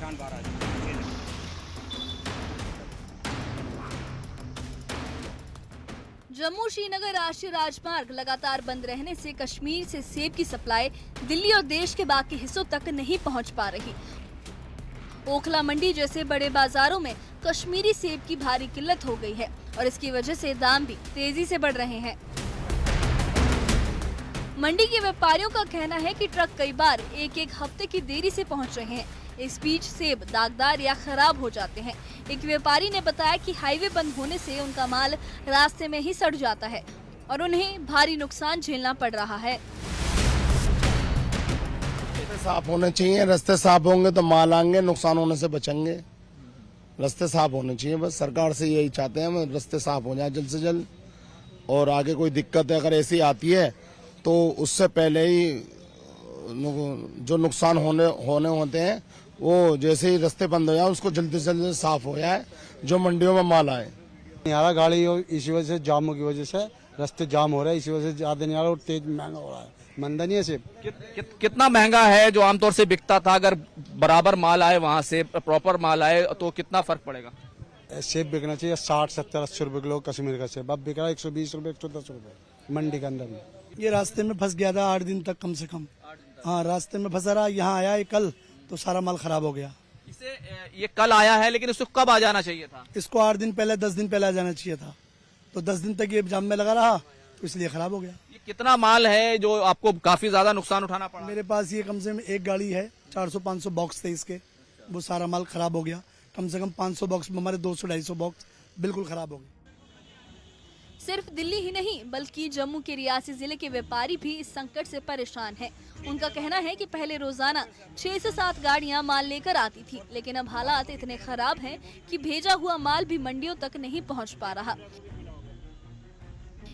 किसान बाहर आ जाए। जम्मू श्रीनगर राष्ट्रीय राजमार्ग लगातार बंद रहने से कश्मीर से सेब की सप्लाई दिल्ली और देश के बाकी हिस्सों तक नहीं पहुंच पा रही। ओखला मंडी जैसे बड़े बाजारों में कश्मीरी सेब की भारी किल्लत हो गई है और इसकी वजह से दाम भी तेजी से बढ़ रहे हैं। मंडी के व्यापारियों का कहना है कि ट्रक कई बार एक हफ्ते की देरी से पहुंच रहे हैं। इस बीच सेब दागदार या खराब हो जाते हैं। एक व्यापारी ने बताया कि हाईवे बंद होने से उनका माल रास्ते में ही सड़ जाता है और उन्हें भारी नुकसान झेलना पड़ रहा है। साफ होने चाहिए, रास्ते साफ होंगे तो माल आएंगे, नुकसान होने से बचेंगे। रास्ते साफ होने चाहिए, बस सरकार से यही चाहते हैं, रास्ते साफ हो जाए जल्द से जल्द। और आगे कोई दिक्कत अगर ऐसी आती है तो उससे पहले ही जो नुकसान होने होते हैं वो जैसे ही रास्ते बंद हो जाए उसको जल्दी से जल्दी साफ हो जाए, जो मंडियों में माल आए। नहीं आ रहा गाड़ी, इसी वजह से जामों की वजह से रास्ते जाम हो रहे हैं, इसी वजह से ज्यादा नहीं आ रहा और तेज महंगा हो रहा है। मंदा नहीं है सेब। कितना महंगा है जो आमतौर से बिकता था? अगर बराबर माल आए, वहाँ से प्रॉपर माल आए तो कितना फर्क पड़ेगा? सेब बिकना चाहिए 60, 70, 80 रुपए किलो कश्मीर का सेब। अब बिक रहा है 120 रुपए, 110 रुपए मंडी के अंदर में। ये रास्ते में फंस गया था 8 दिन तक कम से कम। हाँ, रास्ते में फंसा रहा। यहाँ आया है कल तो सारा माल खराब हो गया। इसे ये कल आया है, लेकिन इसको कब आ जाना चाहिए था? इसको 8 दिन पहले, 10 दिन पहले आ जाना चाहिए था। तो 10 दिन तक ये जाम में लगा रहा तो इसलिए खराब हो गया। ये कितना माल है जो आपको काफी ज्यादा नुकसान उठाना पड़ा? मेरे पास ये कम से कम एक गाड़ी है, 400-500 बॉक्स थे इसके, वो सारा माल खराब हो गया। कम से कम 500 बॉक्स में हमारे 200-250 बॉक्स बिल्कुल खराब हो गए। सिर्फ दिल्ली ही नहीं बल्कि जम्मू के रियासी जिले के व्यापारी भी इस संकट से परेशान हैं। उनका कहना है कि पहले रोजाना 6 से 7 गाड़ियां माल लेकर आती थी, लेकिन अब हालात इतने खराब हैं कि भेजा हुआ माल भी मंडियों तक नहीं पहुंच पा रहा।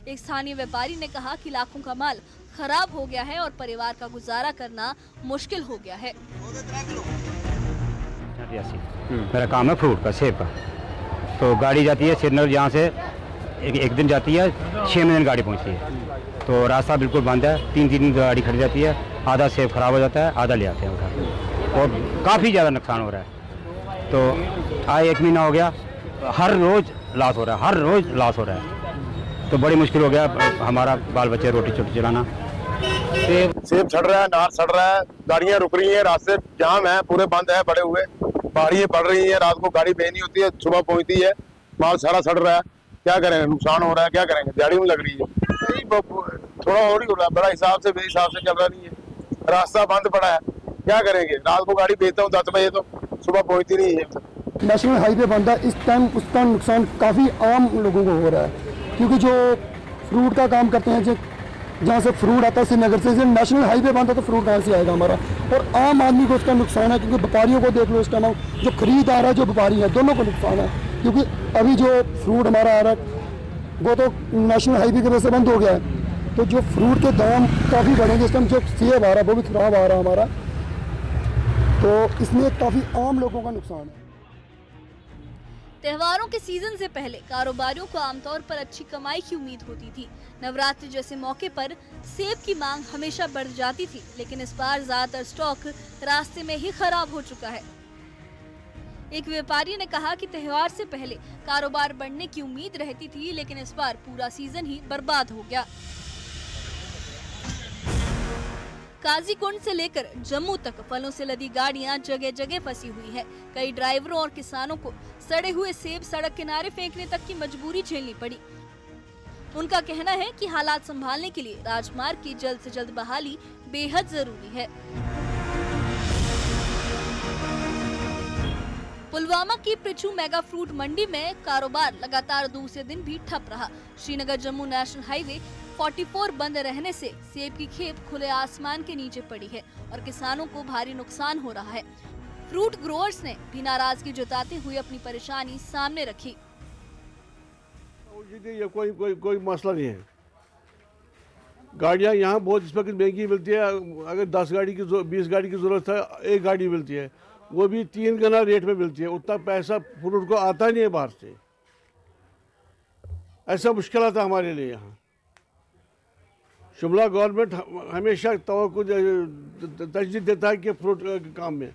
एक स्थानीय व्यापारी ने कहा कि लाखों का माल खराब हो गया है और परिवार का गुजारा करना मुश्किल हो गया है। मेरा काम है फ्रूट का, सेब का। तो गाड़ी जाती है श्रीनगर, यहाँ से एक दिन जाती है, 6 दिन गाड़ी पहुँचती है। तो रास्ता बिल्कुल बंद है, 3 दिन गाड़ी खड़ी जाती है, आधा सेब खराब हो जाता है, आधा ले आते हैं उधर, और काफ़ी ज़्यादा नुकसान हो रहा है। तो आज 1 महीना हो गया, हर रोज़ लॉस हो रहा है, हर रोज़ लॉस हो रहा है। तो बड़ी मुश्किल हो गया हमारा बाल बच्चे रोटी छोटी चलाना। सेब सड़ रहा है, नार सड़ रहा है, गाड़ियां रुक रही हैं, रास्ते जाम है, पूरे बंद है पड़े हुए, बारियां पड़ रही हैं, रात को गाड़ी बेनी होती है, सुबह पहुंचती है, माल सारा सड़ रहा है। क्या करेंगे, नुकसान हो रहा है, क्या करेंगे, दिहाड़ी में लग रही है। थोड़ा और ही हो रहा है, बड़ा हिसाब से बेहिसाब से चल रहा नहीं है, रास्ता बंद पड़ा है, क्या करेंगे। रात को गाड़ी बेचता हूँ 10 बजे तो सुबह पहुंचती नहीं है। नेशनल हाईवे बंद है, इस टाइम उसका नुकसान काफ़ी आम लोगों को हो रहा है, क्योंकि जो फ्रूट का काम करते हैं, जहाँ से फ्रूट आता है श्रीनगर से, नेशनल हाईवे बंद है तो फ्रूट कहाँ से आएगा हमारा। और आम आदमी को उसका नुकसान है, क्योंकि व्यापारियों को देख लो, इस टाइम जो खरीदार है, जो व्यापारी है, दोनों को नुकसान है। क्योंकि अभी जो फ्रूट हमारा आ रहा है वो तो नेशनल हाईवे की वजह से बंद हो गया है, तो जो फ्रूट के दाम काफ़ी बढ़ेंगे। इस टाइम जो सेब आ रहा है वो भी खराब आ रहा है हमारा, तो इसमें काफ़ी आम लोगों का नुकसान है। त्योहारों के सीजन से पहले कारोबारियों को आमतौर पर अच्छी कमाई की उम्मीद होती थी। नवरात्रि जैसे मौके पर सेब की मांग हमेशा बढ़ जाती थी, लेकिन इस बार ज्यादातर स्टॉक रास्ते में ही खराब हो चुका है। एक व्यापारी ने कहा कि त्योहार से पहले कारोबार बढ़ने की उम्मीद रहती थी, लेकिन इस बार पूरा सीजन ही बर्बाद हो गया। काजीकुंड से लेकर जम्मू तक फलों से लदी गाड़ियां जगह जगह फंसी हुई है। कई ड्राइवरों और किसानों को सड़े हुए सेब सड़क किनारे फेंकने तक की मजबूरी झेलनी पड़ी। उनका कहना है कि हालात संभालने के लिए राजमार्ग की जल्द से जल्द बहाली बेहद जरूरी है। पुलवामा की प्रिचू मेगा फ्रूट मंडी में कारोबार लगातार दूसरे दिन भी ठप रहा। श्रीनगर जम्मू नेशनल हाईवे 44 बंद रहने से सेब की खेप खुले आसमान के नीचे पड़ी है और किसानों को भारी नुकसान हो रहा है। फ्रूट ग्रोअर्स ने भी नाराजगी जताते हुए अपनी परेशानी सामने रखी। ये कोई मसला नहीं है। गाड़ियाँ यहाँ बहुत इस वक्त महंगी मिलती है। अगर 10 गाड़ी की 20 गाड़ी की जरूरत है, एक गाड़ी मिलती है, वो भी 3 गुना रेट में मिलती है। उतना पैसा फ्रूट को आता नहीं है बाहर से। ऐसा मुश्किल आता हमारे लिए यहाँ। शिमला गवर्नमेंट हमेशा तवज्जो तरजीह देता है कि फ्रूट काम में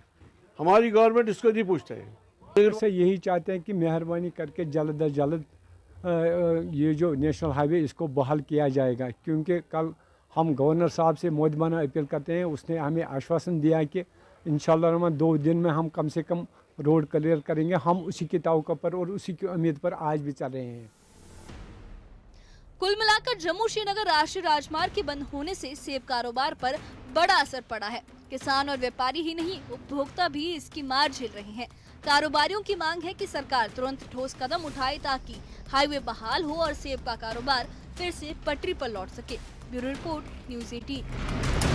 हमारी गवर्नमेंट इसको नहीं पूछता है। फिर से यही चाहते हैं कि मेहरबानी करके जल्द अज जल्द ये जो नेशनल हाईवे इसको बहाल किया जाएगा, क्योंकि कल हम गवर्नर साहब से मोदबाना अपील करते हैं। उसने हमें आश्वासन दिया कि इंशाअल्लाह 2 दिन में हम कम से कम रोड क्लियर करेंगे। हम उसी की तवक्को पर और उसी की उम्मीद पर आज भी चल रहे हैं। कुल मिलाकर जम्मू श्रीनगर राष्ट्रीय राजमार्ग के बंद होने से सेब कारोबार पर बड़ा असर पड़ा है। किसान और व्यापारी ही नहीं, उपभोक्ता भी इसकी मार झेल रहे हैं। कारोबारियों की मांग है कि सरकार तुरंत ठोस कदम उठाए ताकि हाईवे बहाल हो और सेब का कारोबार फिर से पटरी पर लौट सके। Bureau report, news 18।